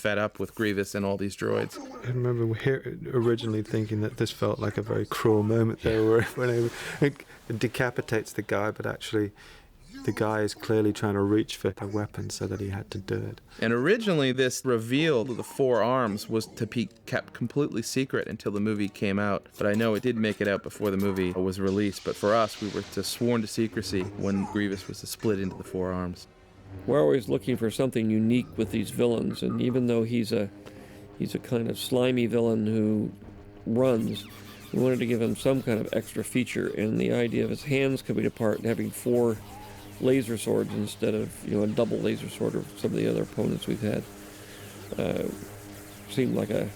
fed up with Grievous and all these droids. I remember originally thinking that this felt like a very cruel moment there, where when it decapitates the guy, but actually the guy is clearly trying to reach for a weapon so that he had to do it. And originally this reveal of the 4 arms was to be kept completely secret until the movie came out. But I know it did make it out before the movie was released. But for us, we were sworn to secrecy when Grievous was to split into the 4 arms. We're always looking for something unique with these villains, and even though he's a kind of slimy villain who runs, we wanted to give him some kind of extra feature, and the idea of his hands coming apart and having 4 laser swords instead of a double laser sword or some of the other opponents we've had seemed like a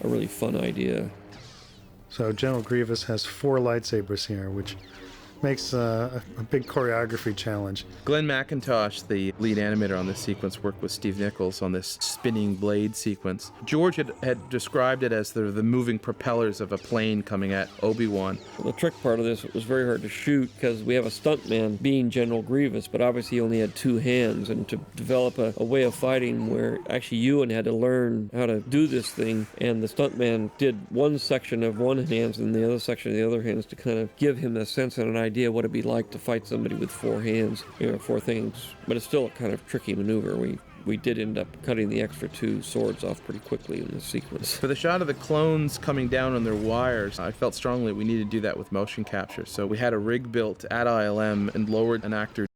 really fun idea. So General Grievous has 4 lightsabers here, which makes a big choreography challenge. Glenn McIntosh, the lead animator on this sequence, worked with Steve Nichols on this spinning blade sequence. George had described it as the moving propellers of a plane coming at Obiwan. The trick part of this was very hard to shoot because we have a stuntman being General Grievous, but obviously he only had 2 hands, and to develop a way of fighting where actually Ewan had to learn how to do this thing, and the stuntman did one section of one hand and the other section of the other hands to kind of give him a sense and an idea what it'd be like to fight somebody with 4 hands, 4 things. But it's still a kind of tricky maneuver. We did end up cutting the extra 2 swords off pretty quickly in this sequence. For the shot of the clones coming down on their wires, I felt strongly we needed to do that with motion capture. So we had a rig built at ILM and lowered an actor